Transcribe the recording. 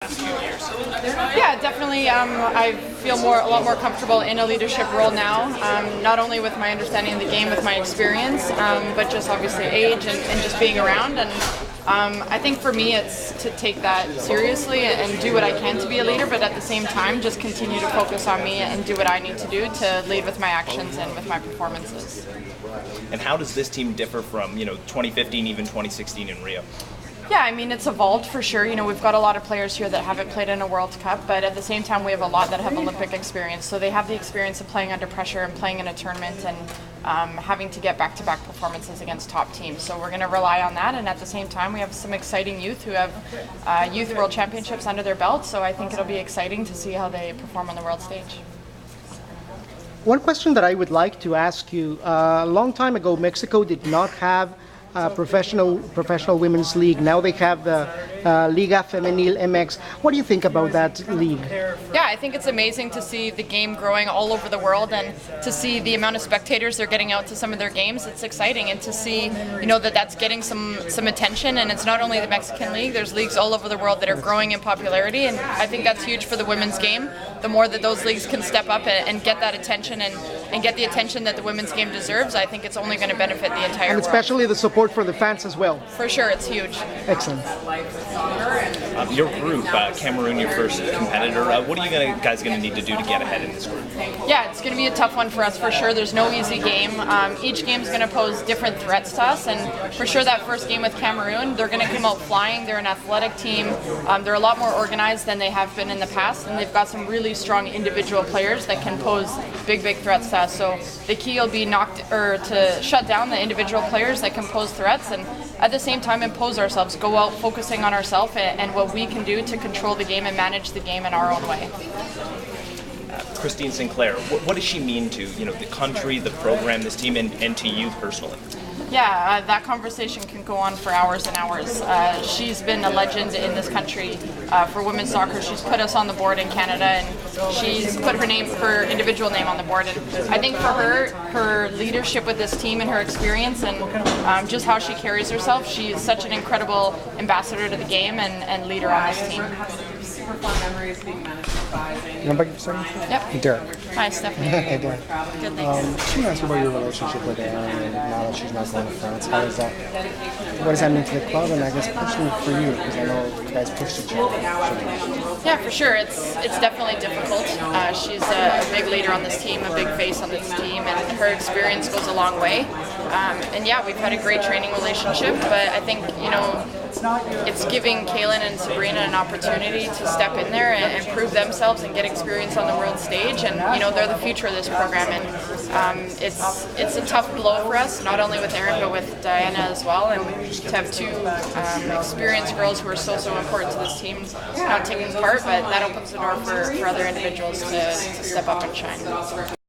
Yeah, definitely. I feel a lot more comfortable in a leadership role now. Not only with my understanding of the game, with my experience, but just obviously age and just being around. And I think for me, it's to take that seriously and do what I can to be a leader, but at the same time, just continue to focus on me and do what I need to do to lead with my actions and with my performances. And how does this team differ from 2015, even 2016 in Rio? Yeah, I mean, it's evolved for sure. We've got a lot of players here that haven't played in a World Cup, but at the same time, we have a lot that have Olympic experience. So they have the experience of playing under pressure and playing in a tournament and having to get back-to-back performances against top teams. So we're going to rely on that, and at the same time, we have some exciting youth who have Youth World Championships under their belt. So I think it'll be exciting to see how they perform on the world stage. One question that I would like to ask you, a long time ago, Mexico did not have professional women's league. Now they have the Liga Femenil MX. What do you think about that league? Yeah, I think it's amazing to see the game growing all over the world and to see the amount of spectators they're getting out to some of their games. It's exciting, and to see that's getting some attention. And it's not only the Mexican league. There's leagues all over the world that are growing in popularity, and I think that's huge for the women's game. The more that those leagues can step up and get that attention and get the attention that the women's game deserves, I think it's only going to benefit the entire world. And especially world. The support for the fans as well. For sure, it's huge. Excellent. Your group, Cameroon, your first competitor. What are you guys going to need to do to get ahead in this group? Yeah, it's going to be a tough one for us for sure. There's no easy game. Each game is going to pose different threats to us, and for sure that first game with Cameroon, they're going to come out flying. They're an athletic team. They're a lot more organized than they have been in the past, and they've got some really strong individual players that can pose big threats to us. So the key will be to shut down the individual players that can pose threats, and at the same time impose ourselves, go out focusing on ourselves and what we can do to control the game and manage the game in our own way. Christine Sinclair, what does she mean to the country, the program, this team, and to you personally? Yeah, that conversation can go on for hours and hours. She's been a legend in this country for women's soccer. She's put us on the board in Canada, and she's put her individual name on the board. And I think for her leadership with this team and her experience and just how she carries herself, she's such an incredible ambassador to the game and leader on this team. Super fun memories being managed by Yep. Derek. Hi, Stephanie. Hey, Derek. Good, thanks. Can you ask about your relationship with Erin and now that she's not going to France? What does that mean to the club, and I guess personally for you, because I know you guys pushed each other. Yeah, for sure. It's definitely difficult. She's a big leader on this team, a big face on this team, and her experience goes a long way. And yeah, we've had a great training relationship, but I think, it's giving Kaylin and Sabrina an opportunity to step in there and prove themselves and get experience on the world stage. And they're the future of this program, and it's a tough blow for us, not only with Erin but with Diana as well. And to have two experienced girls who are so important to this team not taking part, but that opens the door for other individuals to step up and shine.